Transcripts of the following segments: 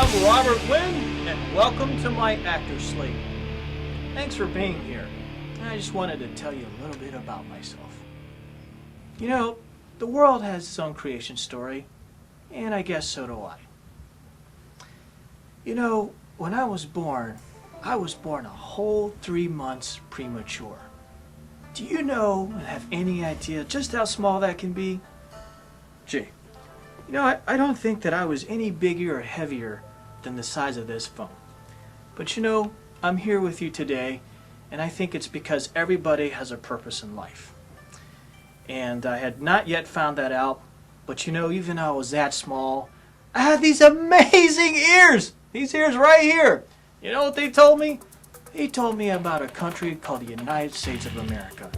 I'm Robert Huynh, and welcome to my Actors Slate. Thanks for being here. I just wanted to tell you a little bit about myself. You know, the world has its own creation story, and I guess so do I. You know, when I was born a whole 3 months premature. Do you know and have any idea just how small that can be? Gee, you know, I don't think that I was any bigger or heavier than the size of this phone. But you know, I'm here with you today, and I think it's because everybody has a purpose in life. And I had not yet found that out, but you know, even though I was that small, I had these amazing ears! These ears right here! You know what they told me? They told me about a country called the United States of America.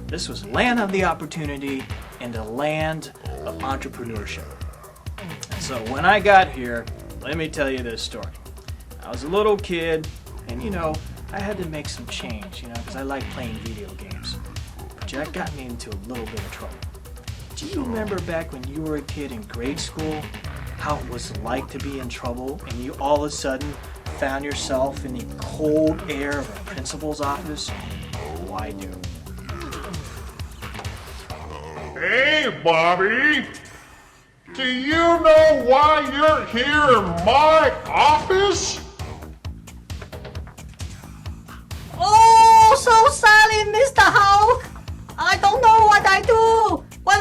This was land of the opportunity and a land of entrepreneurship. And so when I got here, let me tell you this story. I was a little kid, and you know, I had to make some change, you know, because I like playing video games. But that got me into a little bit of trouble. Do you remember back when you were a kid in grade school, how it was like to be in trouble, and you all of a sudden found yourself in the cold air of a principal's office? Oh, I do. Hey, Bobby! Do you know why you're here in my office? Oh, so sorry, Mr. Hulk. I don't know what I do. What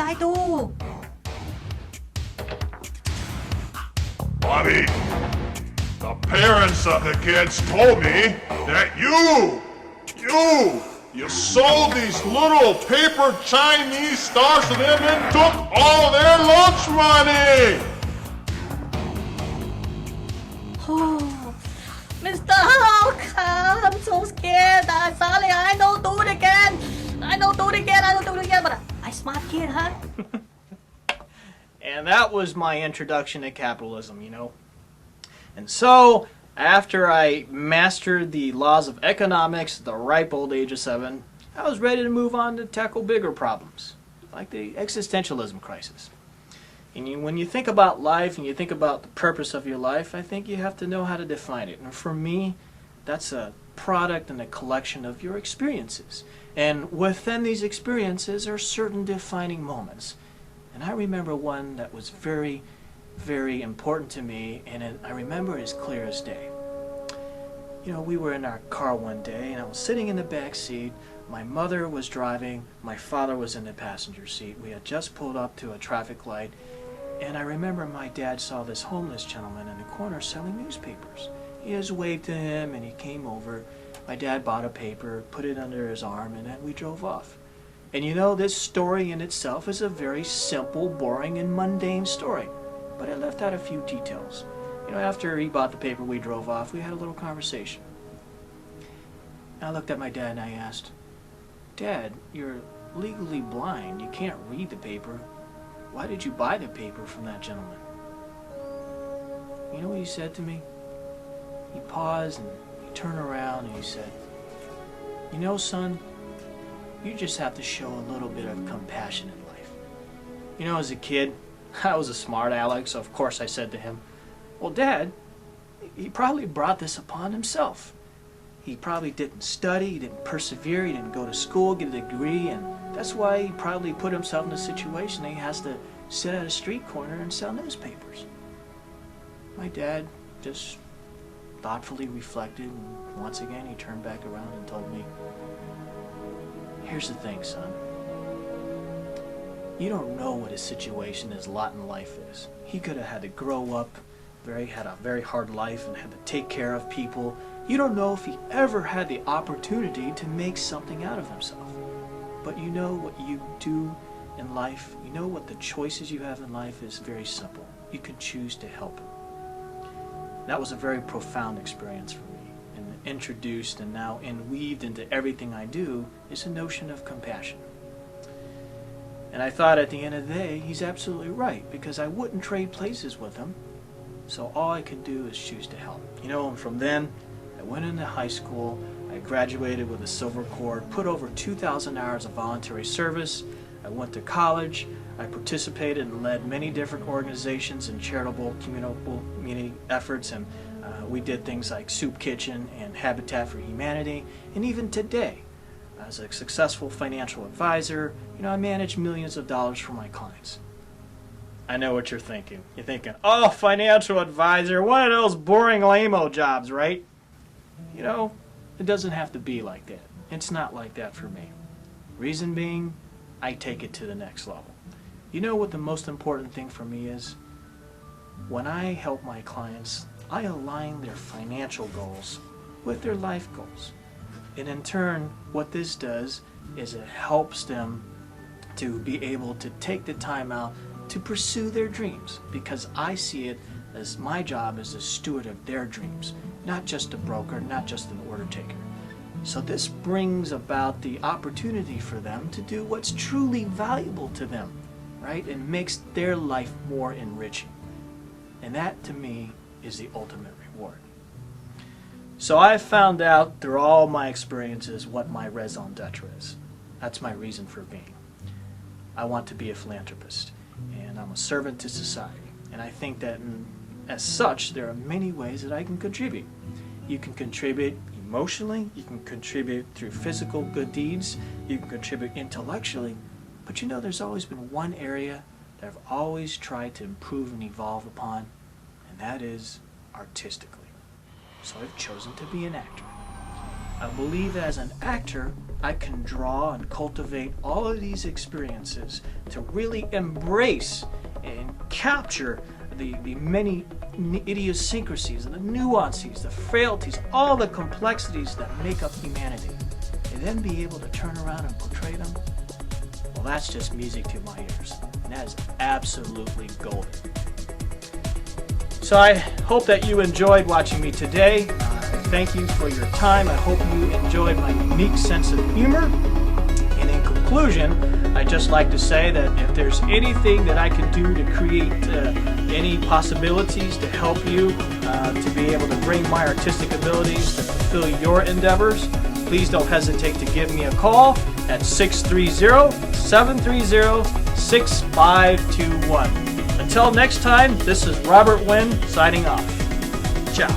I do. Bobby, the parents of the kids told me that you sold these little paper Chinese stars to them and took all their lunch money! Oh, Mr. Hulk, I'm so scared. Sorry, I don't do it again. But I'm smart kid, huh? And that was my introduction to capitalism, you know. And so, after I mastered the laws of economics at the ripe old age of 7, I was ready to move on to tackle bigger problems, like the existentialism crisis. And when you think about life and you think about the purpose of your life, I think you have to know how to define it. And for me, that's a product and a collection of your experiences. And within these experiences are certain defining moments. And I remember one that was very, very important to me, and I remember it as clear as day. You know, we were in our car one day, and I was sitting in the back seat. My mother was driving. My father was in the passenger seat. We had just pulled up to a traffic light, and I remember my dad saw this homeless gentleman in the corner selling newspapers. He just waved to him, and he came over. My dad bought a paper, put it under his arm, and then we drove off. And you know, this story in itself is a very simple, boring, and mundane story. But I left out a few details. You know, after he bought the paper, we drove off. We had a little conversation. And I looked at my dad and I asked, "Dad, you're legally blind. You can't read the paper. Why did you buy the paper from that gentleman?" You know what he said to me? He paused and he turned around and he said, "You know, son, you just have to show a little bit of compassion in life." You know, as a kid, I was a smart aleck, so of course I said to him, "Well, Dad, he probably brought this upon himself. He probably didn't study, he didn't persevere, he didn't go to school, get a degree, and that's why he probably put himself in a situation that he has to sit at a street corner and sell newspapers." My dad just thoughtfully reflected, and once again he turned back around and told me, "Here's the thing, son. You don't know what his situation, his lot in life is. He could have had to grow up, had a very hard life and had to take care of people. You don't know if he ever had the opportunity to make something out of himself. But you know what you do in life, you know what the choices you have in life is very simple. You can choose to help him." That was a very profound experience for me, and introduced and now weaved into everything I do is a notion of compassion. And I thought at the end of the day, he's absolutely right, because I wouldn't trade places with him. So all I can do is choose to help. You know, and from then, I went into high school, I graduated with a silver cord, put over 2,000 hours of voluntary service, I went to college, I participated and led many different organizations and charitable community efforts, and we did things like Soup Kitchen and Habitat for Humanity. And even today, as a successful financial advisor, I manage millions of dollars for my clients. I know what you're thinking. You're thinking, oh, financial advisor, one of those boring lame-o jobs, right? It doesn't have to be like that. It's not like that for me. Reason being, I take it to the next level. You know what the most important thing for me is? When I help my clients, I align their financial goals with their life goals. And in turn, what this does is it helps them to be able to take the time out to pursue their dreams, because I see it as my job as a steward of their dreams, not just a broker, not just an order taker. So this brings about the opportunity for them to do what's truly valuable to them, right? And makes their life more enriching. And that, to me, is the ultimate reward. So I've found out through all my experiences what my raison d'etre is. That's my reason for being. I want to be a philanthropist, and I'm a servant to society. And I think that as such, there are many ways that I can contribute. You can contribute emotionally, you can contribute through physical good deeds, you can contribute intellectually, but there's always been one area that I've always tried to improve and evolve upon, and that is artistically. So I've chosen to be an actor. I believe that as an actor, I can draw and cultivate all of these experiences to really embrace and capture the many idiosyncrasies and the nuances, the frailties, all the complexities that make up humanity, and then be able to turn around and portray them. Well, that's just music to my ears, and that is absolutely golden. So I hope that you enjoyed watching me today. Thank you for your time. I hope you enjoyed my unique sense of humor. And in conclusion, I'd just like to say that if there's anything that I can do to create any possibilities to help you to be able to bring my artistic abilities to fulfill your endeavors, please don't hesitate to give me a call at 630-730-6521. Until next time, this is Robert Huynh signing off. Ciao.